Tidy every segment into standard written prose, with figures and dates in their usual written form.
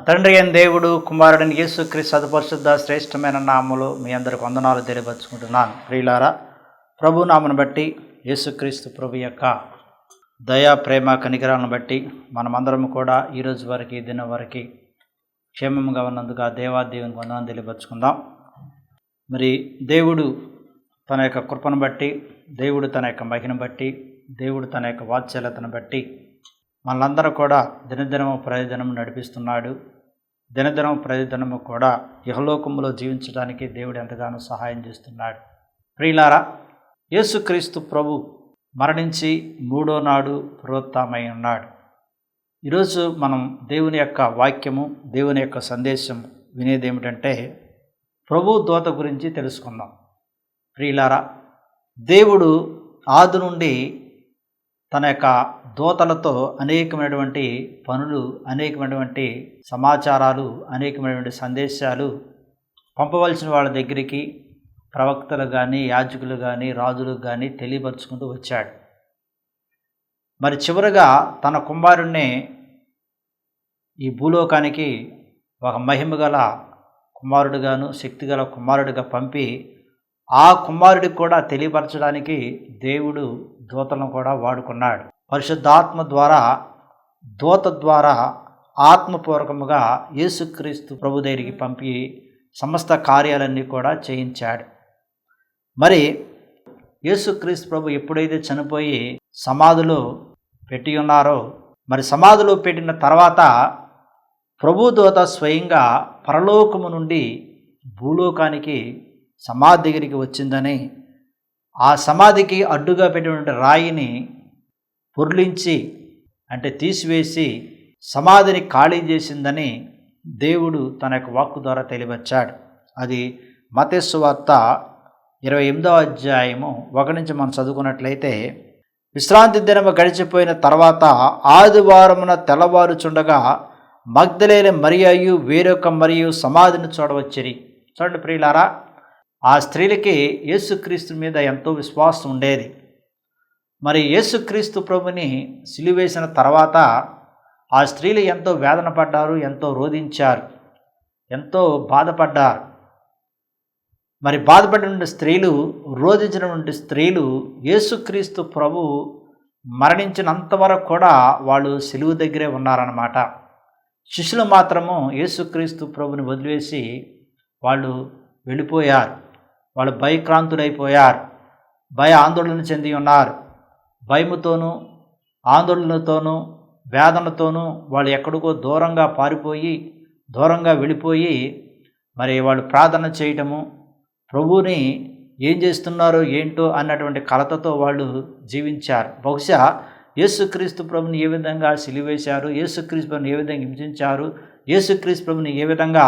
తండ్రి అయిన దేవుడు కుమారుడిని యేసుక్రీస్తు పరిశుద్ధ శ్రేష్టమైన నామములో మీ అందరికి వందనాలు తెలియపరుచుకుంటున్నాను. ప్రియులారా, ప్రభు నామను బట్టి యేసుక్రీస్తు ప్రభు యొక్క దయా ప్రేమ కనికరాలను బట్టి మనమందరం కూడా ఈరోజు వరకు ఈ దినం వరకు క్షేమంగా ఉన్నందుకు ఆ దేవాదేవునికి వందనాలు తెలియపరుచుకుందాం. మరి దేవుడు తన యొక్క కృపను బట్టి, దేవుడు తన యొక్క మహిమను బట్టి, దేవుడు తన యొక్క వాత్సల్యతను బట్టి మనలందరూ కూడా దినదినము ప్రయోజనం నడిపిస్తున్నాడు. దినదినము ప్రయోజనము కూడా ఇహలోకములో జీవించడానికి దేవుడు ఎంతగానో సహాయం చేస్తున్నాడు. ప్రియులారా, యేసుక్రీస్తు ప్రభు మరణించి మూడో నాడు పునరుత్థానమై ఉన్నాడు. ఈరోజు మనం దేవుని యొక్క వాక్యము, దేవుని యొక్క సందేశం వినేది ఏమిటంటే ప్రభు దూత గురించి తెలుసుకుందాం. ప్రియులారా, దేవుడు ఆది నుండి తన యొక్క దూతలతో అనేకమైనటువంటి పనులు, అనేకమైనటువంటి సమాచారాలు, అనేకమైనటువంటి సందేశాలు పంపవలసిన వాళ్ళ దగ్గరికి ప్రవక్తలు కానీ, యాజకులు కానీ, రాజులు కానీ తెలియపరుచుకుంటూ వచ్చాడు. మరి చివరగా తన కుమారుణ్ణి ఈ భూలోకానికి ఒక మహిమగల కుమారుడుగాను, శక్తిగల కుమారుడిగా పంపి ఆ కుమారుడికి కూడా తెలియపరచడానికి దేవుడు దూతలను కూడా వాడుకున్నాడు. పరిశుద్ధాత్మ ద్వారా, దూత ద్వారా ఆత్మపూర్వకముగా యేసుక్రీస్తు ప్రభు దగ్గరికి పంపి సమస్త కార్యాలన్నీ కూడా చేయించాడు. మరి యేసుక్రీస్తు ప్రభు ఎప్పుడైతే చనిపోయి సమాధిలో పెట్టి ఉన్నారో, మరి సమాధిలో పెట్టిన తర్వాత ప్రభు దూత స్వయంగా పరలోకము నుండి భూలోకానికి సమాధి దగ్గరికి వచ్చిందని, ఆ సమాధికి అడ్డుగా పెట్టినటువంటి రాయిని పొర్లించి అంటే తీసివేసి సమాధిని ఖాళీ చేసిందని దేవుడు తన యొక్క వాక్కు ద్వారా తెలియవచ్చాడు. అది మత్తయి సువార్త 28వ అధ్యాయము 1 నుంచి మనం చదువుకున్నట్లయితే, విశ్రాంతి దినము గడిచిపోయిన తర్వాత ఆదివారమున తెల్లవారుచుండగా మగ్దలేనే మరియయు వేరొక మరియు సమాధిని చూడవచ్చిరి. చూడండి ప్రియులారా, ఆ స్త్రీలకి యేసుక్రీస్తు మీద ఎంతో విశ్వాసం ఉండేది. మరి యేసుక్రీస్తు ప్రభుని సిలువేసిన తర్వాత ఆ స్త్రీలు ఎంతో వేదన పడ్డారు, ఎంతో రోధించారు, ఎంతో బాధపడ్డారు. మరి బాధపడిన స్త్రీలు, రోధించినటువంటి స్త్రీలు యేసుక్రీస్తు ప్రభు మరణించినంతవరకు కూడా వాళ్ళు సిలువ దగ్గరే ఉన్నారన్నమాట. శిష్యులు మాత్రము యేసుక్రీస్తు ప్రభుని వదిలివేసి వాళ్ళు వెళ్ళిపోయారు. వాళ్ళు భయక్రాంతులైపోయారు, భయ ఆందోళన చెంది ఉన్నారు. భయముతోనూ, ఆందోళనతోనూ, వేదనతోనూ వాళ్ళు ఎక్కడికో దూరంగా పారిపోయి, దూరంగా వెళ్ళిపోయి మరి వాళ్ళు ప్రార్థన చేయటము, ప్రభువుని ఏం చేస్తున్నారో ఏంటో అన్నటువంటి కలతతో వాళ్ళు జీవించారు. బహుశా యేసుక్రీస్తు ప్రభుని ఏ విధంగా సిలివేశారు, యేసుక్రీస్తు ప్రభుని ఏ విధంగా హింసించారు, యేసుక్రీస్తు ప్రభుని ఏ విధంగా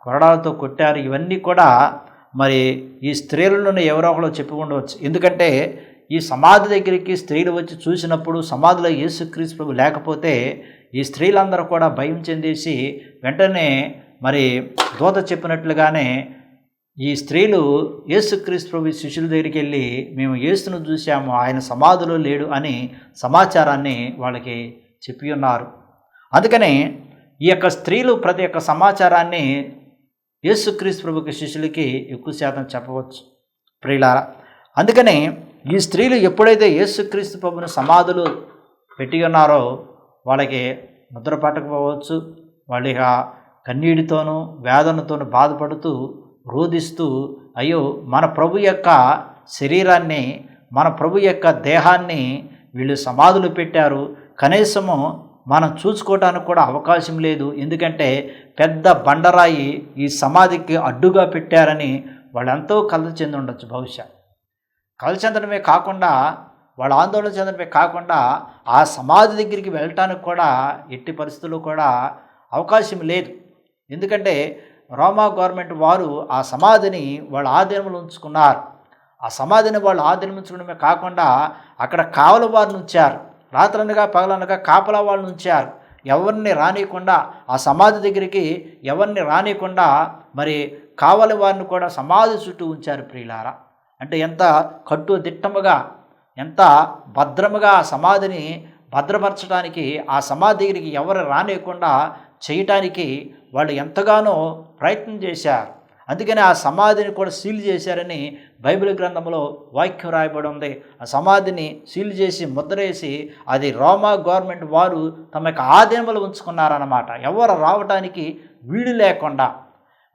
కొరడాలతో కొట్టారు, ఇవన్నీ కూడా మరి ఈ స్త్రీలలోనే ఎవరో ఒకరు చెప్పి ఉండవచ్చు. ఎందుకంటే ఈ సమాధి దగ్గరికి స్త్రీలు వచ్చి చూసినప్పుడు సమాధిలో యేసుక్రీస్తు ప్రభు లేకపోతే ఈ స్త్రీలందరూ కూడా భయం చెందేసి వెంటనే మరి దూత చెప్పినట్లుగానే ఈ స్త్రీలు యేసుక్రీస్తు ప్రభు శిష్యుల దగ్గరికి వెళ్ళి, మేము యేసును చూసాము, ఆయన సమాధిలో లేడు అని సమాచారాన్ని వాళ్ళకి చెప్పి ఉన్నారు. అందుకని ఈ యొక్క స్త్రీలు ప్రతి ఒక్క సమాచారాన్ని యేసుక్రీస్తు ప్రభుకి శిష్యులకి ఎక్కువ శాతం చెప్పవచ్చు. ప్రియులారా, అందుకని ఈ స్త్రీలు ఎప్పుడైతే యేసుక్రీస్తు ప్రభుని సమాధులు పెట్టి ఉన్నారో వాళ్ళకి ముద్ర పట్టకపోవచ్చు. వాళ్ళ కన్నీటితోనూ వేదనతోనూ బాధపడుతూ రోధిస్తూ, అయ్యో మన ప్రభు యొక్క శరీరాన్ని, మన ప్రభు యొక్క దేహాన్ని వీళ్ళు సమాధులు పెట్టారు, కనీసము మనం చూసుకోవడానికి కూడా అవకాశం లేదు, ఎందుకంటే పెద్ద బండరాయి ఈ సమాధికి అడ్డుగా పెట్టారని వాళ్ళు ఎంతో కలత చెంది ఉండొచ్చు. బహుశా కలత చెందడమే కాకుండా, వాళ్ళ ఆందోళన చెందడమే కాకుండా ఆ సమాధి దగ్గరికి వెళ్ళటానికి కూడా ఎట్టి పరిస్థితుల్లో కూడా అవకాశం లేదు. ఎందుకంటే రోమా గవర్నమెంట్ వారు ఆ సమాధిని వాళ్ళ ఆధీనంలో ఉంచుకున్నారు. ఆ సమాధిని వాళ్ళు ఆధీనం ఉంచుకోవడమే కాకుండా అక్కడ కావలి వారిని ఉంచారు, రాత్రనగా పగలనగా కాపలా వాళ్ళని ఉంచారు. ఎవరిని రానియకుండా, ఆ సమాధి దగ్గరికి ఎవరిని రానియకుండా మరి కావలి వారిని కూడా సమాధి చుట్టూ ఉంచారు. ప్రియులారా, అంటే ఎంత కట్టుదిట్టముగా, ఎంత భద్రముగా ఆ సమాధిని భద్రపరచడానికి, ఆ సమాధి దగ్గరికి ఎవరు రానియకుండా చేయటానికి వాళ్ళు ఎంతగానో ప్రయత్నం చేశారు. అందుకని ఆ సమాధిని కూడా సీల్ చేశారని బైబిల్ గ్రంథంలో వాక్యం రాయబడి ఉంది. ఆ సమాధిని సీల్ చేసి ముద్రేసి అది రోమా గవర్నమెంట్ వారు తమ యొక్క ఆధీనంలో ఉంచుకున్నారన్నమాట, ఎవరు రావడానికి వీలు లేకుండా.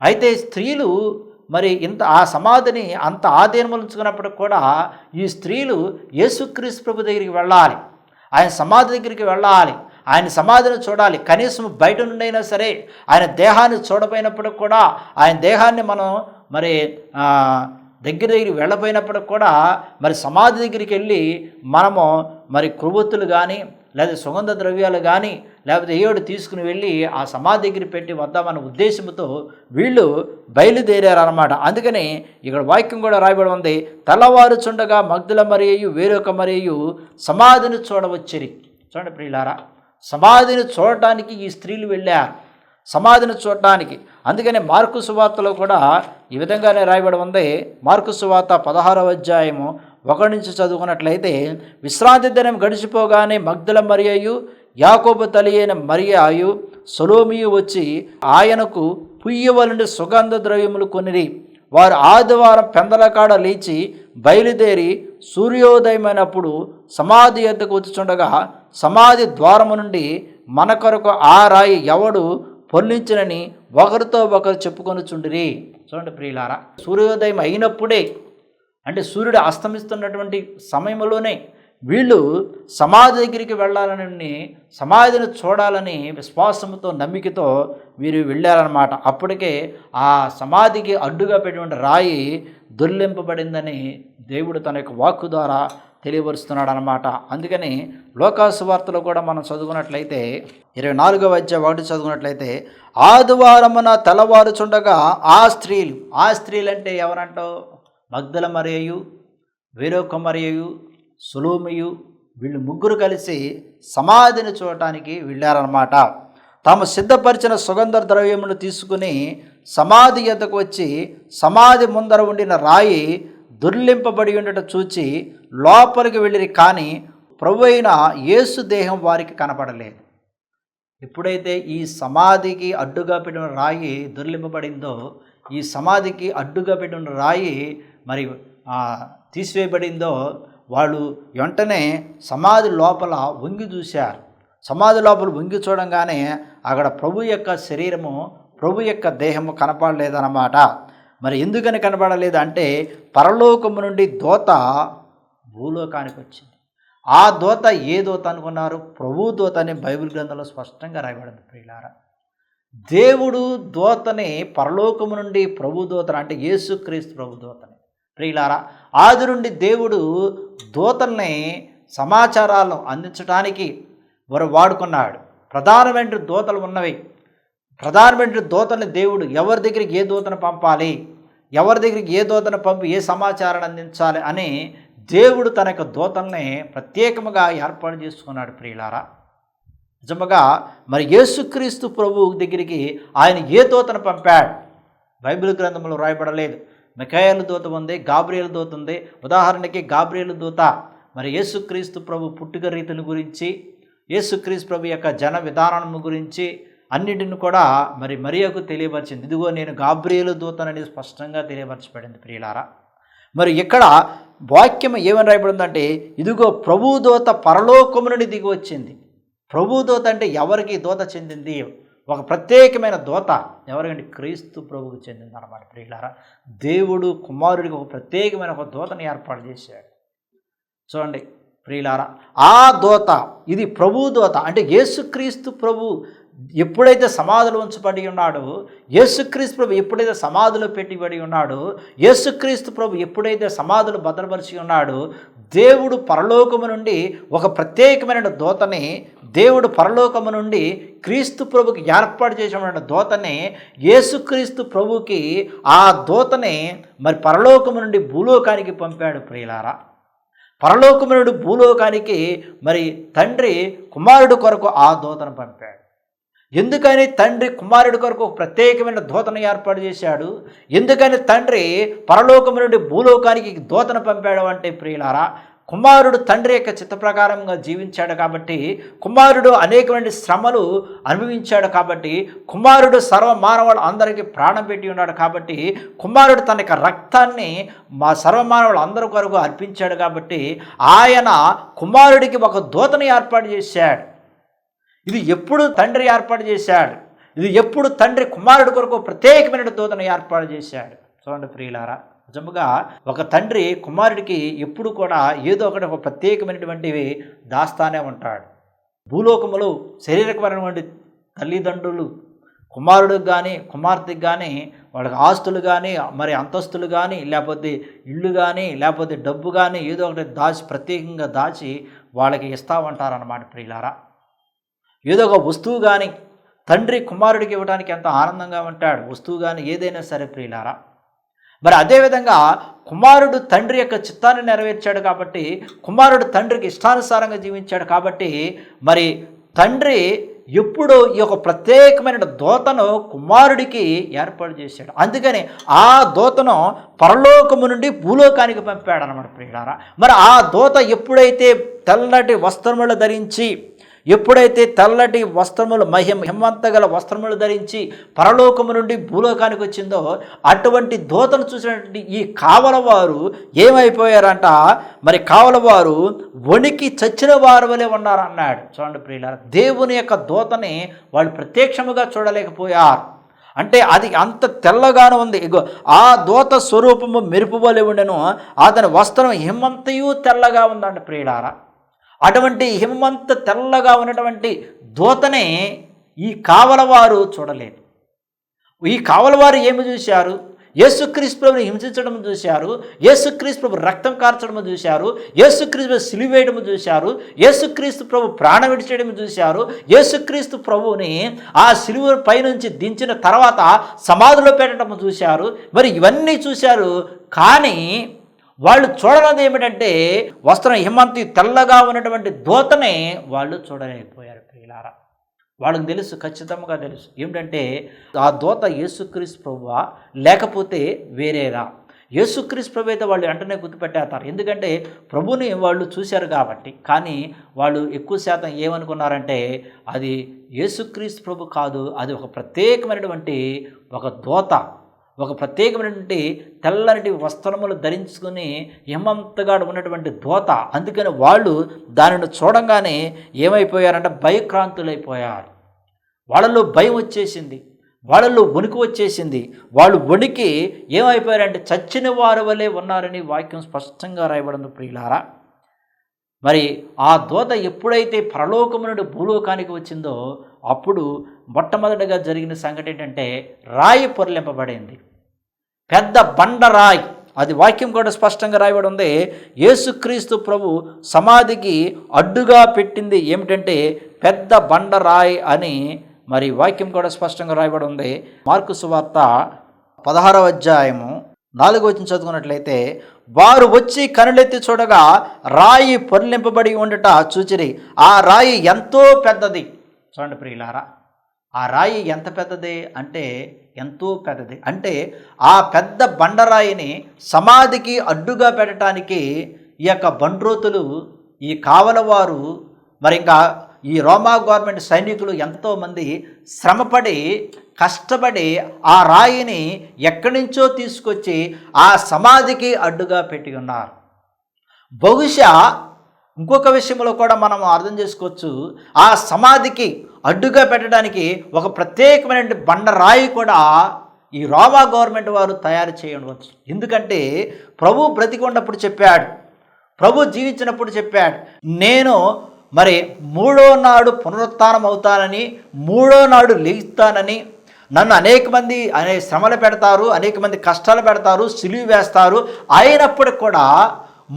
అయితే స్త్రీలు మరి ఆ సమాధిని అంత ఆధీనంలో ఉంచుకున్నప్పుడు కూడా ఈ స్త్రీలు యేసుక్రీస్తు ప్రభు దగ్గరికి వెళ్ళాలి, ఆయన సమాధి దగ్గరికి వెళ్ళాలి, ఆయన సమాధిని చూడాలి. కనీసం బయట నుండి అయినా సరే ఆయన దేహాన్ని చూడపోయినప్పుడు కూడా, ఆయన దేహాన్ని మనం మరి దగ్గరికి వెళ్ళపోయినప్పుడు కూడా మరి సమాధి దగ్గరికి వెళ్ళి మనము మరి కొవ్వొత్తులు కానీ లేదా సుగంధ ద్రవ్యాలు కానీ లేకపోతే ఏడు తీసుకుని వెళ్ళి ఆ సమాధి దగ్గర పెట్టి వద్దామన్న ఉద్దేశంతో వీళ్ళు బయలుదేరారన్నమాట. అందుకని ఇక్కడ వాక్యం కూడా రాయబడి ఉంది, తెల్లవారుచుండగా మగ్దల మరియయు వేరొక మరియయు సమాధిని చూడవచ్చిరి. చూడండి ప్రియులారా, సమాధిని చూడటానికి ఈ స్త్రీలు వెళ్ళారు, సమాధిని చూడటానికి. అందుకని మార్కు సువార్తలో కూడా ఈ విధంగానే రాయబడి ఉంది. మార్కు సువార్త 16వ అధ్యాయము 1 నుంచి చదువుకున్నట్లయితే, విశ్రాంతి దినం గడిచిపోగానే మగ్దల మరియయు యాకోబు తల్లి అయిన మరియాయు సొలోమియు వచ్చి ఆయనకు పుయ్యవలెను సుగంధ ద్రవ్యములు కొనిరి. వారు ఆదివారం పెందలకాడ లేచి బయలుదేరి సూర్యోదయమైనప్పుడు సమాధి యొద్దకు వచ్చుచుండగా సమాధి ద్వారము నుండి మన కొరకు ఆ రాయి ఎవడు పొర్లించినని ఒకరితో ఒకరు చెప్పుకొనుచుండిరి. చూడండి ప్రియులారా, సూర్యోదయం అయినప్పుడే అంటే సూర్యుడు అస్తమిస్తున్నటువంటి సమయంలోనే వీళ్ళు సమాధి దగ్గరికి వెళ్ళాలని, సమాధిని చూడాలని విశ్వాసంతో నమ్మికతో వీరు వెళ్ళారన్నమాట. అప్పటికే ఆ సమాధికి అడ్డుగా పెట్టిన రాయి దొర్లింపబడిందని దేవుడు తన యొక్క వాక్కు ద్వారా తెలియపరుస్తున్నాడు అన్నమాట. అందుకని లోకాసు వార్తలో కూడా మనం చదువుకున్నట్లయితే 24వ అధ్యాయం 1 చదువుకున్నట్లయితే, ఆదివారమున తెల్లవారుచుండగా ఆ స్త్రీలు అంటే ఎవరంటావు? మగ్దల మరియయు వేరొక మరియయు సొలోమియు వీళ్ళు ముగ్గురు కలిసి సమాధిని చూడటానికి వెళ్ళారన్నమాట. తాము సిద్ధపరిచిన సుగంధ ద్రవ్యమును తీసుకుని సమాధి యొద్దకు వచ్చి సమాధి ముందర ఉండిన రాయి దుర్లింపబడి ఉండట చూచి లోపలికి వెళ్ళిరి, కానీ ప్రభువైన యేసు దేహం వారికి కనపడలేదు. ఎప్పుడైతే ఈ సమాధికి అడ్డుగా పెట్టిన రాయి దుర్లింపబడిందో, ఈ సమాధికి అడ్డుగా పెట్టిన రాయి మరి తీసివేయబడిందో, వాళ్ళు వెంటనే సమాధి లోపల వంగి చూశారు. సమాధి లోపల వంగి చూడంగానే అక్కడ ప్రభు యొక్క శరీరము, ప్రభు యొక్క దేహము కనపడలేదన్నమాట. మరి ఎందుకని కనపడలేదు అంటే, పరలోకము నుండి దూత భూలోకానికి వచ్చింది. ఆ దూత ఏ దూత అనుకున్నారు? ప్రభు దూత అని బైబిల్ గ్రంథంలో స్పష్టంగా రాయబడింది ప్రియులారా. దేవుడు దూతని పరలోకము నుండి ప్రభు దూతని అంటే యేసుక్రీస్తు ప్రభు దూతని ప్రియులారా. ఆది నుండి దేవుడు దూతల్ని సమాచారాలను అందించడానికి వాడుకున్నాడు. ప్రధానమైన దూతలు ఉన్నవి. ప్రధానమైన దూతల్ని దేవుడు ఎవరి దగ్గరికి ఏ దూతను పంపాలి, ఎవరి దగ్గరికి ఏ దూతను పంపి ఏ సమాచారాన్ని అందించాలి అని దేవుడు తన యొక్క దూతల్ని ప్రత్యేకముగా ఏర్పాటు చేసుకున్నాడు ప్రియులారా. నిజముగా మరి యేసుక్రీస్తు ప్రభు దగ్గరికి ఆయన ఏ దూతను పంపాడు బైబిల్ గ్రంథంలో రాయబడలేదు. మిఖాయేలు దూత ఉంది, గాబ్రియేలు దూత ఉంది. ఉదాహరణకి గాబ్రియేలు దూత మరి యేసుక్రీస్తు ప్రభు పుట్టుక రీతుల గురించి, యేసుక్రీస్తు ప్రభు యొక్క జన విధానం గురించి అన్నిటిని కూడా మరి మరియకు తెలియపరిచింది. ఇదిగో నేను గాబ్రియేలు దూతనని స్పష్టంగా తెలియపరచబడింది ప్రియులారా. మరి ఇక్కడ వాక్యం ఏమని రాయబడిందంటే, ఇదిగో ప్రభు దూత పరలోకము నుండి దిగి వచ్చింది. ప్రభు దూత అంటే ఎవరికి దూత చెందింది? ఒక ప్రత్యేకమైన దూత ఎవరికంటే క్రీస్తు ప్రభువుకు చెందింది అన్నమాట ప్రియులారా. దేవుడు కుమారుడికి ఒక ప్రత్యేకమైన ఒక దూతని ఏర్పాటు చేశాడు. చూడండి ప్రియులారా, ఆ దూత ఇది ప్రభు దూత అంటే యేసుక్రీస్తు ప్రభు ఎప్పుడైతే సమాధిలో ఉంచబడి ఉన్నాడో, యేసుక్రీస్తు ప్రభు ఎప్పుడైతే సమాధిలో పెట్టిబడి ఉన్నాడో, యేసుక్రీస్తు ప్రభు ఎప్పుడైతే సమాధిలో భద్రపరిచి ఉన్నాడో, దేవుడు పరలోకము నుండి ఒక ప్రత్యేకమైన దూతని, దేవుడు పరలోకము నుండి క్రీస్తు ప్రభుకి ఏర్పాటు చేసిన దూతని యేసుక్రీస్తు ప్రభుకి ఆ దూతని మరి పరలోకము నుండి భూలోకానికి పంపాడు ప్రియులారా. పరలోకము నుండి భూలోకానికి మరి తండ్రి కుమారుడు కొరకు ఆ దూతను పంపాడు. ఎందుకని తండ్రి కుమారుడి కొరకు ఒక ప్రత్యేకమైన దూతను ఏర్పాటు చేశాడు? ఎందుకని తండ్రి పరలోకము నుండి భూలోకానికి దూతను పంపాడు అంటే ప్రియులారా, కుమారుడు తండ్రి యొక్క చిత్త ప్రకారంగా జీవించాడు కాబట్టి, కుమారుడు అనేకమైన శ్రమలు అనుభవించాడు కాబట్టి, కుమారుడు సర్వ మానవులు అందరికీ ప్రాణం పెట్టి ఉన్నాడు కాబట్టి, కుమారుడు తన యొక్క రక్తాన్ని మా సర్వమానవులు అందరి కొరకు అర్పించాడు కాబట్టి, ఆయన కుమారుడికి ఒక దూతని ఏర్పాటు చేశాడు. ఇది ఎప్పుడు తండ్రి ఏర్పాటు చేశాడు, ఇది ఎప్పుడు తండ్రి కుమారుడి కొరకు ప్రత్యేకమైన దూతను ఏర్పాటు చేశాడు. చూడండి ప్రియులారా, నిజముగా ఒక తండ్రి కుమారుడికి ఎప్పుడు కూడా ఏదో ఒక ప్రత్యేకమైనటువంటివి దాస్తానే ఉంటాడు. భూలోకములో శరీరకమైనటువంటి తల్లిదండ్రులు కుమారుడికి కానీ కుమార్తెకి కానీ వాళ్ళకి ఆస్తులు కానీ మరి అంతస్తులు కానీ లేకపోతే ఇళ్ళు కానీ లేకపోతే డబ్బు కానీ ఏదో ఒకటి ప్రత్యేకంగా దాచి వాళ్ళకి ఇస్తూ ఉంటారన్నమాట ప్రియులారా. ఏదో ఒక వస్తువు కానీ తండ్రి కుమారుడికి ఇవ్వడానికి ఎంత ఆనందంగా ఉంటాడు, వస్తువు కానీ ఏదైనా సరే ప్రియులారా. మరి అదేవిధంగా కుమారుడు తండ్రి యొక్క చిత్తాన్ని నెరవేర్చాడు కాబట్టి, కుమారుడు తండ్రికి ఇష్టానుసారంగా జీవించాడు కాబట్టి, మరి తండ్రి ఎప్పుడూ ఈ యొక్క ప్రత్యేకమైన దూతను కుమారుడికి ఏర్పాటు చేశాడు. అందుకని ఆ దూతను పరలోకము నుండి భూలోకానికి పంపాడు అన్నమాట ప్రియులారా. మరి ఆ దూత ఎప్పుడైతే తెల్లటి వస్త్రములు ధరించి, ఎప్పుడైతే తెల్లటి వస్త్రములు హిమంతగల వస్త్రములు ధరించి పరలోకము నుండి భూలోకానికి వచ్చిందో, అటువంటి దూతను చూసినటువంటి ఈ కావలవారు ఏమైపోయారంట, మరి కావలవారు వణికి చచ్చిన వారు వలె ఉన్నారన్నాడు. చూడండి ప్రియులారా, దేవుని యొక్క దూతని వాళ్ళు ప్రత్యక్షముగా చూడలేకపోయారు. అంటే అది అంత తెల్లగానే ఉంది. ఇగో ఆ దూత స్వరూపము మెరుపు వలె ఉండెను, అతని వస్త్రం హిమంతయు తెల్లగా ఉందండి ప్రియులారా. అటువంటి హిమంత తెల్లగా ఉన్నటువంటి దూతనే ఈ కావలవారు చూడలేదు. ఈ కావలవారు ఏమి చూశారు? యేసుక్రీస్తు ప్రభుని హింసించడం చూశారు, యేసుక్రీస్తు ప్రభు రక్తం కార్చడం చూశారు, యేసుక్రీస్తు సిలువేయడం చూశారు, యేసుక్రీస్తు ప్రభు ప్రాణం విడిచేయడం చూశారు, యేసుక్రీస్తు ప్రభుని ఆ సిలువ పైనుంచి దించిన తర్వాత సమాధిలో పెట్టడం చూశారు. మరి ఇవన్నీ చూశారు, కానీ వాళ్ళు చూడలేదు ఏమిటంటే వస్త్రం హిమంతి తెల్లగా ఉన్నటువంటి దూతనే వాళ్ళు చూడలేకపోయారు ప్రియులారా. వాళ్ళకి తెలుసు, ఖచ్చితంగా తెలుసు ఏమిటంటే ఆ దూత యేసుక్రీస్తు ప్రభువా లేకపోతే వేరేరా. యేసుక్రీస్తు ప్రభు అయితే వాళ్ళు వెంటనే గుర్తుపెట్టేస్తారు, ఎందుకంటే ప్రభుని వాళ్ళు చూశారు కాబట్టి. కానీ వాళ్ళు ఎక్కువ శాతం ఏమనుకున్నారంటే అది యేసుక్రీస్తు ప్రభు కాదు, అది ఒక ప్రత్యేకమైనటువంటి ఒక దూత, ఒక ప్రత్యేకమైనటువంటి తెల్లటి వస్త్రములు ధరించుకుని హిమంతగా ఉన్నటువంటి దూత. అందుకని వాళ్ళు దానిని చూడంగానే ఏమైపోయారంటే భయక్రాంతులైపోయారు. వాళ్ళలో భయం వచ్చేసింది, వాళ్ళలో వణుకు వచ్చేసింది. వాళ్ళు వణికి ఏమైపోయారంటే చచ్చిన వారి వలె ఉన్నారని వాక్యం స్పష్టంగా రాయబడింది ప్రియులారా. మరి ఆ దూత ఎప్పుడైతే పరలోకము నుండి భూలోకానికి వచ్చిందో అప్పుడు మొట్టమొదటిగా జరిగిన సంగతి ఏంటంటే రాయి పొరలింపబడింది, పెద్ద బండరాయి. అది వాక్యం కూడా స్పష్టంగా రాయబడి ఉంది. యేసుక్రీస్తు ప్రభు సమాధికి అడ్డుగా పెట్టింది ఏమిటంటే పెద్ద బండరాయి అని మరి వాక్యం కూడా స్పష్టంగా రాయబడి ఉంది. మార్కు సువార్త 16వ అధ్యాయము 4వ వచనం చదువుకున్నట్లయితే, వారు వచ్చి కనులెత్తి చూడగా రాయి పొర్లింపబడి ఉండట చూచిరి. ఆ రాయి ఎంతో పెద్దది. చూడండి ప్రియులారా, ఆ రాయి ఎంత పెద్దది అంటే ఎంతో పెద్దది. అంటే ఆ పెద్ద బండరాయిని సమాధికి అడ్డుగా పెట్టడానికి ఈ యొక్క బండ్రోతులు, ఈ కావలవారు, మరి ఇంకా ఈ రోమా గవర్నమెంట్ సైనికులు ఎంతోమంది శ్రమపడి కష్టపడి ఆ రాయిని ఎక్కడి నుంచో తీసుకొచ్చి ఆ సమాధికి అడ్డుగా పెట్టి ఉన్నారు. బహుశా ఇంకొక విషయంలో కూడా మనం అర్థం చేసుకోవచ్చు, ఆ సమాధికి అడ్డుగా పెట్టడానికి ఒక ప్రత్యేకమైన బండరాయి కూడా ఈ రోమా గవర్నమెంట్ వారు తయారు చేయవచ్చు. ఎందుకంటే ప్రభు బ్రతికున్నప్పుడు చెప్పాడు, ప్రభు జీవించినప్పుడు చెప్పాడు, నేను మరి 3వ నాడు పునరుత్థానం అవుతానని, 3వ నాడు లేస్తానని, నన్ను అనేక మంది శ్రమలు పెడతారు, అనేక మంది కష్టాలు పెడతారు, సిలువ వేస్తారు, అయినప్పటికి కూడా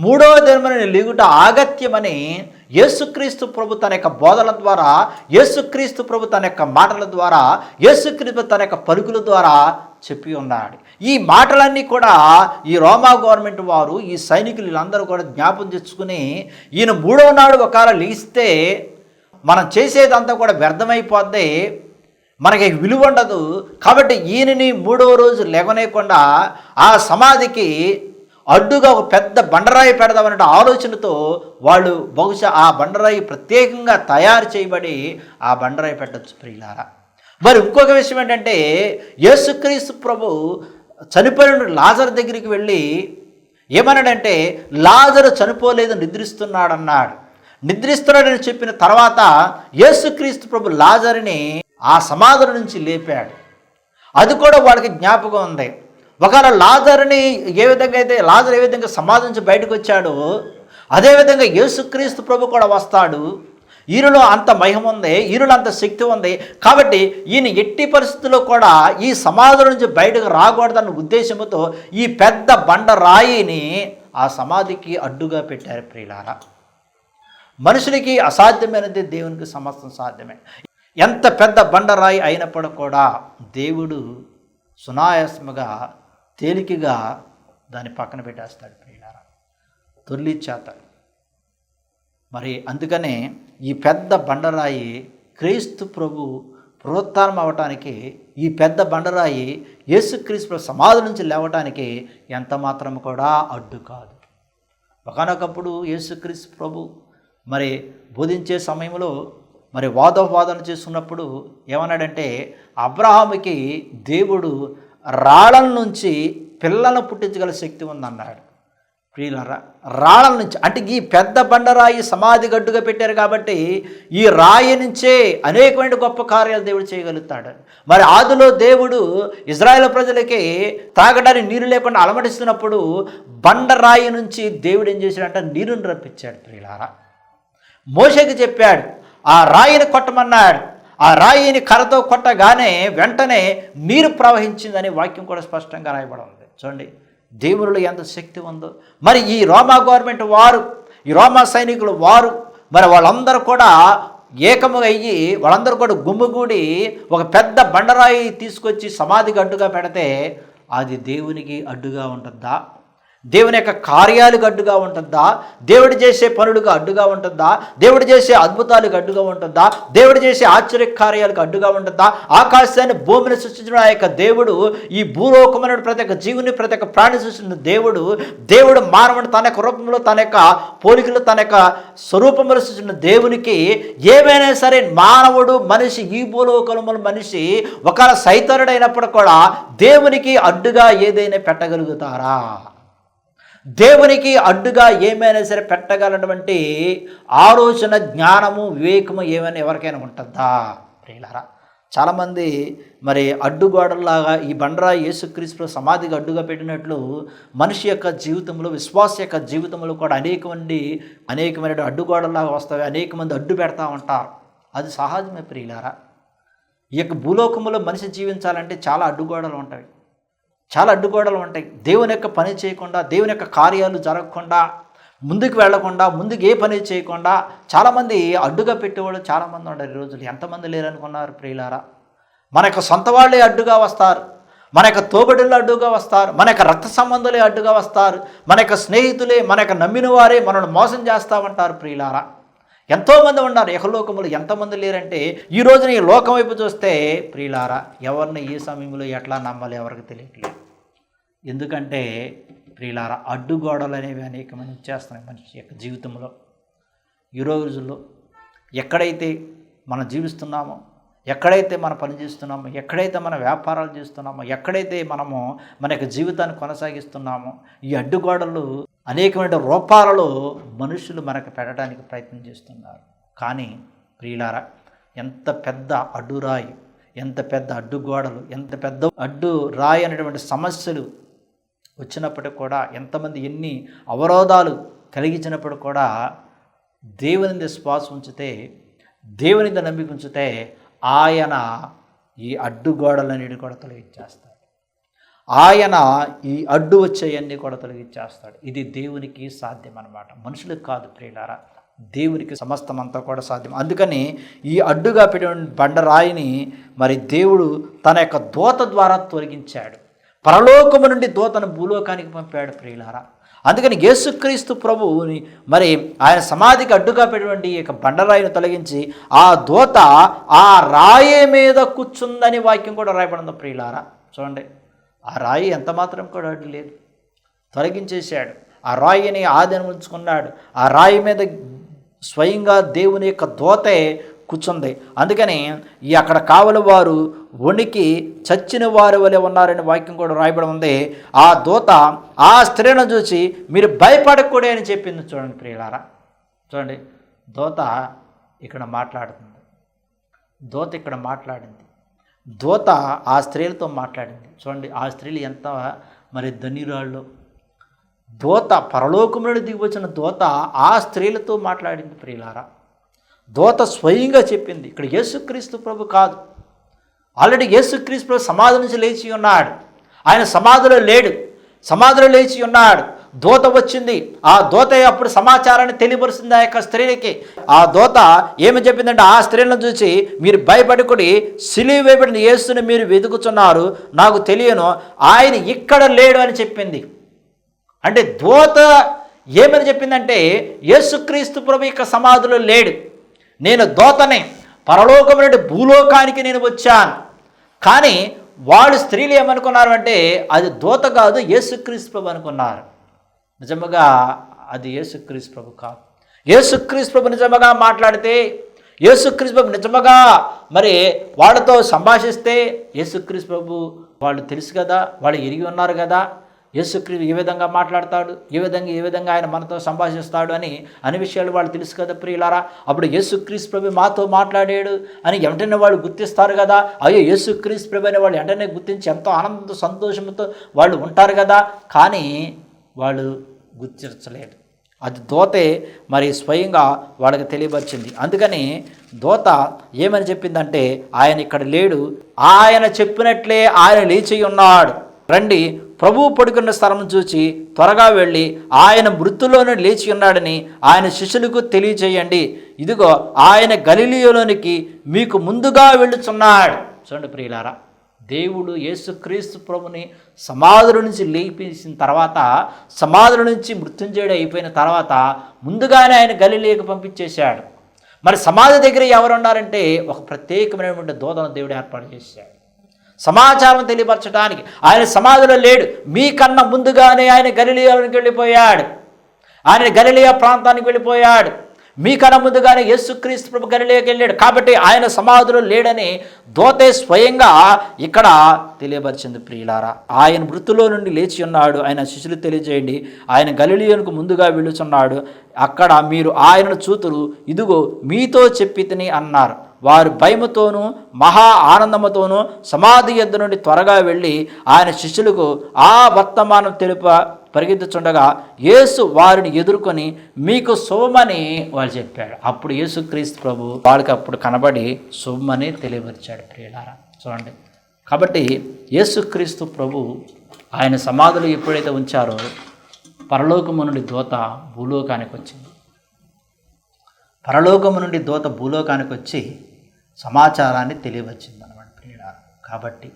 3వ దినమున లేగుట ఆగత్యమని యేసుక్రీస్తు ప్రభు తన యొక్క బోధల ద్వారా, యేసుక్రీస్తు ప్రభు తన యొక్క మాటల ద్వారా, యేసుక్రీస్తు తన యొక్క పలుకుల ద్వారా చెప్పి ఉన్నాడు. ఈ మాటలన్నీ కూడా ఈ రోమా గవర్నమెంట్ వారు, ఈ సైనికులు వీళ్ళందరూ కూడా జ్ఞాపం తెచ్చుకుని, ఈయన 3వ నాడు ఒకవేళ లేస్తే మనం చేసేదంతా కూడా వ్యర్థమైపోద్ది, మనకి విలువ ఉండదు, కాబట్టి ఈయనని 3వ రోజు లేవనేయకుండా ఆ సమాధికి అడ్డుగా ఒక పెద్ద బండరాయి పెడదామనే ఆలోచనతో వాళ్ళు బహుశా ఆ బండరాయి ప్రత్యేకంగా తయారు చేయబడి ఆ బండరాయి పెట్టచ్చు ప్రియులారా. మరి ఇంకొక విషయం ఏంటంటే, యేసుక్రీస్తు ప్రభు చనిపోయిన లాజరు దగ్గరికి వెళ్ళి ఏమన్నాడంటే, లాజరు చనిపోలేదు, నిద్రిస్తున్నాడన్నాడు. నిద్రిస్తున్నాడని చెప్పిన తర్వాత యేసుక్రీస్తు ప్రభు లాజరుని ఆ సమాధుల నుంచి లేపాడు. అది కూడా వాళ్ళకి జ్ఞాపకం ఉంది. ఒకవేళ లాజరుని లాజరు ఏ విధంగా సమాధి నుంచి బయటకు వచ్చాడో అదేవిధంగా యేసుక్రీస్తు ప్రభు కూడా వస్తాడు. ఈయనలో అంత మహిమ ఉంది, ఈయనలో అంత శక్తి ఉంది. కాబట్టి ఈయన ఎట్టి పరిస్థితుల్లో కూడా ఈ సమాధుల నుంచి బయటకు రాకూడదన్న ఉద్దేశంతో ఈ పెద్ద బండరాయిని ఆ సమాధికి అడ్డుగా పెట్టారు ప్రియులారా. మనుషులకి అసాధ్యమైనది దేవునికి సమస్తం సాధ్యమే. ఎంత పెద్ద బండరాయి అయినప్పుడు కూడా దేవుడు సునాయాసముగా తేలికగా దాన్ని పక్కన పెట్టేస్తాడు ప్రియులారా, తొలిచేస్తాడు. మరి అందుకనే ఈ పెద్ద బండరాయి క్రీస్తు ప్రభు పునరుత్థానం అవ్వటానికి, ఈ పెద్ద బండరాయి యేసుక్రీస్తు సమాధి నుంచి లేవటానికి ఎంత మాత్రం కూడా అడ్డు కాదు. ఒకనొకప్పుడు యేసుక్రీస్తు ప్రభు మరి బోధించే సమయంలో మరి వాదోపవాదన చేస్తున్నప్పుడు ఏమన్నాడంటే, అబ్రహాముకి దేవుడు రాళ్ళ నుంచి పిల్లలను పుట్టించగల శక్తి ఉందన్నాడు. ప్రియులారా, రాళ్ళ నుంచి అంటే ఈ పెద్ద బండరాయి సమాధి గడ్డుగా పెట్టారు కాబట్టి ఈ రాయి నుంచే అనేకమైన గొప్ప కార్యాలు దేవుడు చేయగలుగుతాడు. మరి ఆదిలో దేవుడు ఇజ్రాయేల్ ప్రజలకి తాగడానికి నీరు లేకుండా అలమటిస్తున్నప్పుడు బండరాయి నుంచి దేవుడు ఏం చేశాడంటే నీరుని రప్పించాడు. ప్రియులారా, మోషేకి చెప్పాడు, ఆ రాయిని కొట్టమన్నాడు. ఆ రాయిని కర్రతో కొట్టగానే వెంటనే నీరు ప్రవహించిందని వాక్యం కూడా స్పష్టంగా రాయబడి ఉంది. చూడండి దేవునిలో ఎంత శక్తి ఉందో. మరి ఈ రోమా గవర్నమెంట్ వారు, ఈ రోమా సైనికులు వారు, మరి వాళ్ళందరూ కూడా ఏకముగా అయ్యి వాళ్ళందరూ కూడా గుమ్మిగూడి ఒక పెద్ద బండరాయి తీసుకొచ్చి సమాధికి అడ్డుగా పెడితే అది దేవునికి అడ్డుగా ఉంటుందా? దేవుని యొక్క కార్యాలకు అడ్డుగా ఉంటుందా? దేవుడు చేసే పనులకు అడ్డుగా ఉంటుందా? దేవుడు చేసే అద్భుతాలకు అడ్డుగా ఉంటుందా? దేవుడు చేసే ఆశ్చర్య కార్యాలకు అడ్డుగా ఉంటుందా? ఆకాశాన్ని భూమిని సృష్టించిన ఆ యొక్క దేవుడు, ఈ భూలోకమైన ప్రతి ఒక్క జీవుని ప్రతి ఒక్క ప్రాణి సృష్టించిన దేవుడు మానవుని తన యొక్క రూపంలో, తన యొక్క పోలికలు, తన యొక్క స్వరూపంలో సృష్టించిన దేవునికి ఏమైనా సరే మానవుడు మనిషి, ఈ భూలోకంలో మనిషి ఒకవేళ సైతరుడైనప్పుడు కూడా దేవునికి అడ్డుగా ఏదైనా పెట్టగలుగుతారా? దేవునికి అడ్డుగా ఏమైనా సరే పెట్టగలటువంటి ఆలోచన, జ్ఞానము, వివేకము ఏమైనా ఎవరికైనా ఉంటుందా? ప్రియులారా, చాలామంది మరి అడ్డుగోడల్లాగా ఈ బండరాయి యేసుక్రీస్తు సమాధికి అడ్డుగా పెట్టినట్లు మనిషి యొక్క జీవితంలో, విశ్వాస యొక్క జీవితంలో కూడా అనేకమైన అడ్డుగోడల్లాగా వస్తాయి. అనేక మంది అడ్డు పెడతా ఉంటారు. అది సహజమే ప్రియులారా. ఈ యొక్క భూలోకంలో మనిషి జీవించాలంటే చాలా అడ్డుగోడలు ఉంటాయి, చాలా అడ్డుగోడలు ఉంటాయి. దేవుని యొక్క పని చేయకుండా, దేవుని యొక్క కార్యాలు జరగకుండా, ముందుకు వెళ్లకుండా, ముందుకు ఏ పని చేయకుండా చాలామంది అడ్డుగా పెట్టేవాళ్ళు చాలామంది ఉన్నారు. ఈ రోజులు ఎంతమంది లేరనుకున్నారు ప్రియులారా? మన యొక్క సొంత వాళ్ళే అడ్డుగా వస్తారు, మన యొక్క తోబడులు అడ్డుగా వస్తారు, మన యొక్క రక్త సంబంధులే అడ్డుగా వస్తారు, మన యొక్క స్నేహితులే, మన యొక్క నమ్మిన వారే మనల్ని మోసం చేస్తామంటారు ప్రియులారా. ఎంతోమంది ఉన్నారు యహలోకములు. ఎంతమంది లేరంటే ఈ రోజున ఈ లోకం వైపు చూస్తే ప్రియులారా, ఎవరిని ఈ సమయంలో ఎట్లా నమ్మాలి ఎవరికి తెలియట్లేదు. ఎందుకంటే ప్రియులారా, అడ్డుగోడలు అనేవి అనేకమంది వచ్చేస్తున్నాయి మనిషి యొక్క జీవితంలో. ఈ రోజుల్లో ఎక్కడైతే మనం జీవిస్తున్నామో, ఎక్కడైతే మనం పని చేస్తున్నామో, ఎక్కడైతే మన వ్యాపారాలు చేస్తున్నామో, ఎక్కడైతే మనము మన యొక్క జీవితాన్ని కొనసాగిస్తున్నామో, ఈ అడ్డుగోడలు అనేకమైన రూపాలలో మనుషులు మనకు పెట్టడానికి ప్రయత్నం చేస్తున్నారు. కానీ ప్రియులారా, ఎంత పెద్ద అడ్డురాయి, ఎంత పెద్ద అడ్డుగోడలు, ఎంత పెద్ద అడ్డు రాయి అనేటువంటి సమస్యలు వచ్చినప్పటికి కూడా, ఎంతమంది ఎన్ని అవరోధాలు కలిగించినప్పుడు కూడా దేవుని శ్వాసం ఉంచితే, దేవుని నమ్మిక ఉంచితే ఆయన ఈ అడ్డుగోడలన్నిటి కూడా తొలగించేస్తాడు. ఆయన ఈ అడ్డు వచ్చేయన్నీ కూడా తొలగించేస్తాడు. ఇది దేవునికి సాధ్యం అన్నమాట, మనుషులకు కాదు ప్రియులారా. దేవునికి సమస్తం అంతా కూడా సాధ్యం. అందుకని ఈ అడ్డుగా పెట్టిన బండరాయిని మరి దేవుడు తన యొక్క దూత ద్వారా తొలగించాడు. పరలోకము నుండి దూతను భూలోకానికి పంపాడు ప్రియులారా. అందుకని యేసుక్రీస్తు ప్రభువుని మరి ఆయన సమాధికి అడ్డుగా పెట్టినటువంటి ఈ యొక్క బండరాయిని తొలగించి ఆ దూత ఆ రాయి మీద కూర్చుందని వాక్యం కూడా రాయబడింది ప్రియులారా. చూడండి, ఆ రాయి ఎంత మాత్రం కూడా అడ్డు లేదు. తొలగించేశాడు. ఆ రాయిని ఆధీనం ఉంచుకున్నాడు. ఆ రాయి మీద స్వయంగా దేవుని యొక్క దూతే కూర్చుంది. అందుకని ఈ అక్కడ కావలి వారు వణికి చచ్చిన వారి వలె ఉన్నారనే వాక్యం కూడా రాయబడి ఉంది. ఆ దూత ఆ స్త్రీలను చూసి మీరు భయపడకూడే అని చెప్పింది. చూడండి ప్రియులారా, చూడండి, దూత ఇక్కడ మాట్లాడుతుంది. దూత ఇక్కడ మాట్లాడింది. దూత ఆ స్త్రీలతో మాట్లాడింది. చూడండి, ఆ స్త్రీలు ఎంత మరి ధన్యురాళ్ళు. దూత పరలోకం నుండి దిగి వచ్చిన దూత ఆ స్త్రీలతో మాట్లాడింది ప్రియులారా. దూత స్వయంగా చెప్పింది. ఇక్కడ యేసుక్రీస్తు ప్రభు కాదు, ఆల్రెడీ యేసుక్రీస్తు ప్రభు సమాధి నుంచి లేచి ఉన్నాడు. ఆయన సమాధిలో లేడు, సమాధిలో లేచి ఉన్నాడు. దూత వచ్చింది. ఆ దూత అప్పుడు సమాచారాన్ని తెలియపరుస్తుంది ఆ యొక్క స్త్రీలకి. ఆ దూత ఏమి చెప్పిందంటే, ఆ స్త్రీలను చూసి మీరు భయపడుకుడి, సిలువ వేయబడిన యేసుని మీరు వెతుకుతున్నారు, నాకు తెలియను, ఆయన ఇక్కడ లేడు అని చెప్పింది. అంటే దూత ఏమని చెప్పిందంటే, యేసుక్రీస్తు ప్రభు యొక్క సమాధిలో లేడు, నేను దూతనే, పరలోకం నుండి భూలోకానికి నేను వచ్చాను. కానీ వాళ్ళు స్త్రీలు ఏమనుకున్నారు అంటే, అది దూత కాదు, యేసుక్రీస్తు ప్రభు అనుకున్నారు. నిజముగా అది యేసుక్రీస్తు ప్రభు కాదు. యేసుక్రీస్తు ప్రభు నిజముగా మాట్లాడితే, యేసుక్రీస్తు ప్రభు నిజముగా మరి వాళ్ళతో సంభాషిస్తే, యేసుక్రీస్తు ప్రభు వాళ్ళు తెలుసు కదా, వాళ్ళు ఎరిగి ఉన్నారు కదా, యేసుక్రీస్తు ఏ విధంగా మాట్లాడతాడు, ఏ విధంగా ఆయన మనతో సంభాషిస్తాడు అనే విషయాలు వాళ్ళు తెలుసు కదా ప్రియులారా. అప్పుడు యేసుక్రీస్తు ప్రభు మాతో మాట్లాడాడు అని వెంటనే వాళ్ళు గుర్తిస్తారు కదా. అయ్యో యేసుక్రీస్తు ప్రభు అని వాళ్ళు వెంటనే గుర్తించి ఎంతో ఆనందంతో సంతోషంతో వాళ్ళు ఉంటారు కదా. కానీ వాళ్ళు గుర్తించలేదు. అది దూతే మరి స్వయంగా వాళ్ళకి తెలియపరిచింది. అందుకని దూత ఏమని చెప్పిందంటే, ఆయన ఇక్కడ లేడు, ఆయన చెప్పినట్లే ఆయన లేచి ఉన్నాడు, రండి ప్రభువు పడుకున్న స్థలం చూచి త్వరగా వెళ్ళి ఆయన మృతుల్లోనే లేచి ఉన్నాడని ఆయన శిష్యులకు తెలియచేయండి. ఇదిగో ఆయన గలిలయలోనికి మీకు ముందుగా వెళ్ళుచున్నాడు. చూడండి ప్రియులారా, దేవుడు యేసుక్రీస్తు ప్రభుని సమాధుల నుంచి లేపేసిన తర్వాత, సమాధుల నుంచి మృత్యుంజయుడు అయిపోయిన తర్వాత ముందుగానే ఆయన గలిలయకు పంపించేశాడు. మరి సమాధి దగ్గర ఎవరు ఉన్నారంటే, ఒక ప్రత్యేకమైనటువంటి దూతను దేవుడు ఏర్పాటు చేశాడు సమాచారం తెలియపరచడానికి. ఆయన సమాధిలో లేడు, మీకన్నా ముందుగానే ఆయన గలిలయలోనికి వెళ్ళిపోయాడు, ఆయన గలిలయ ప్రాంతానికి వెళ్ళిపోయాడు. మీకన్నా ముందుగానే యేసుక్రీస్తు ప్రభు గలిలయకి వెళ్ళాడు. కాబట్టి ఆయన సమాధిలో లేడని దూతే స్వయంగా ఇక్కడ తెలియపరిచింది ప్రియులారా. ఆయన మృతులో నుండి లేచి ఉన్నాడు, ఆయన శిష్యులు తెలియజేయండి, ఆయన గలిలయకు ముందుగా వెళ్ళుచున్నాడు, అక్కడ మీరు ఆయనను చూతురు, ఇదిగో మీతో చెప్పితిని అన్నారు. వారు భయముతోనూ మహా ఆనందముతోనూ సమాధి యొద్ద నుండి త్వరగా వెళ్ళి ఆయన శిష్యులకు ఆ వర్తమానం పరిగెత్తుచుండగా యేసు వారిని ఎదుర్కొని మీకు శుభమని వాళ్ళు చెప్పాడు. అప్పుడు యేసుక్రీస్తు ప్రభు వాళ్ళకి అప్పుడు కనబడి శుభమని తెలియపరిచాడు ప్రియులారా. చూడండి, కాబట్టి యేసుక్రీస్తు ప్రభు ఆయన సమాధులు ఎప్పుడైతే ఉంచారో, పరలోకము నుండి దూత భూలోకానికి వచ్చింది. పరలోకము నుండి దూత భూలోకానికి వచ్చి సమాచారాన్ని తెలియవచ్చింది అన్నమాట ప్రియులారా. కాబట్టి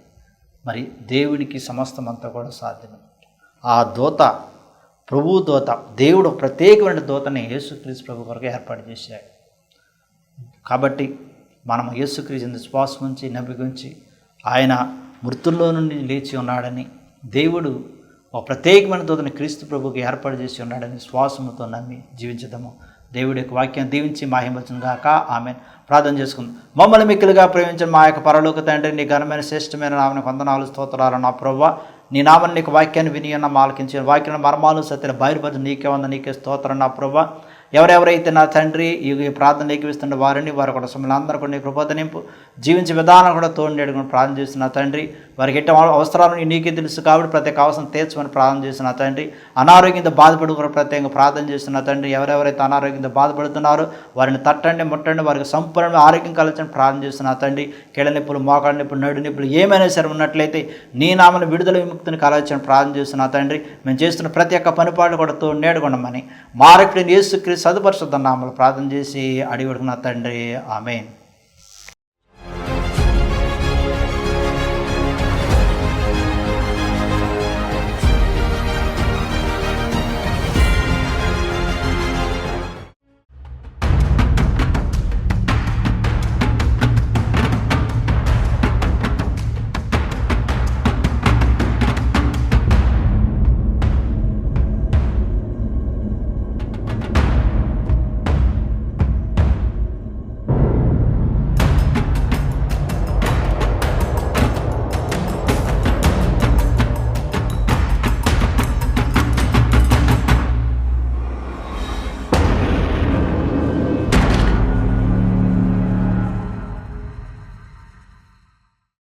మరి దేవునికి సమస్తమంతా కూడా సాధ్యమే. ఆ దూత, ప్రభు దూత, దేవుడు ప్రత్యేకమైన దూతని యేసుక్రీస్తు ప్రభు కొరకు ఏర్పాటు చేశాడు. కాబట్టి మనం యేసుక్రీస్తు విశ్వాసం ఉంచి నమ్మిక ఉంచి ఆయన మృతుల్లో నుండి లేచి ఉన్నాడని, దేవుడు ఒక ప్రత్యేకమైన దూతని క్రీస్తు ప్రభుకి ఏర్పాటు చేసి ఉన్నాడని శ్వాసముతో నమ్మి జీవించదము. దేవుడి యొక్క వాక్యం దీవించి మహిమవచ్చును గాక. ఆమేన్. ప్రార్థన చేసుకుందాం. మమ్మల్ని మిక్కిలిగా ప్రేమించిన మా యొక్క పరలోక తండ్రి, నీ ఘనమైన శ్రేష్టమైన నామనికి వందనాలు స్తోత్రాలు నా ప్రభువా. నీ నామని నీకు వాక్యాన్ని వినియన్న ఆలకించిన వాక్యాన్ని మర్మాలు సత్యలు బయలుపరిచి నీకే వంద నీకే స్తోత్రం నా ప్రభువా. ఎవరెవరైతే నా తండ్రి ఈ ప్రార్థన ఏకీవిస్తున్న వారిని, వారి కూడా సమయంలో అందరూ కూడా నీ కృప నింపు, జీవించే విధానం కూడా తోడు ప్రార్థన చేస్తున్న తండ్రి. వారికి ఎట్ట అవసరాలను నీకే తెలుసు కాబట్టి ప్రతి ఒక్క అవసరం తీర్చమని ప్రార్థన చేస్తున్న తండ్రి. అనారోగ్యంతో బాధపడుకుని ప్రత్యేకంగా ప్రార్థన చేస్తున్న తండ్రి. ఎవరెవరైతే అనారోగ్యంతో బాధపడుతున్నారో వారిని తట్టండి, ముట్టండి, వారికి సంపూర్ణ ఆరోగ్యం కలగని ప్రార్థన చేస్తున్న తండ్రి. కీళ్ళ నొప్పులు, మోకాళ్ళ నొప్పులు, నడు నొప్పులు ఏమైనా సరే ఉన్నట్లయితే నీ నామను విడుదల విముక్తిని కలగని ప్రార్థన చేస్తున్న తండ్రి. మేము చేస్తున్న ప్రతి ఒక్క పనిపాట్లు కూడా తోడు నేడుకొనమని మా రక్షకుడైన యేసుక్రీస్తు సదుపరిశుద్ధ నామములో ప్రార్థన చేసి అడిగి అడుగుతున్న తండ్రి. ఆమేన్.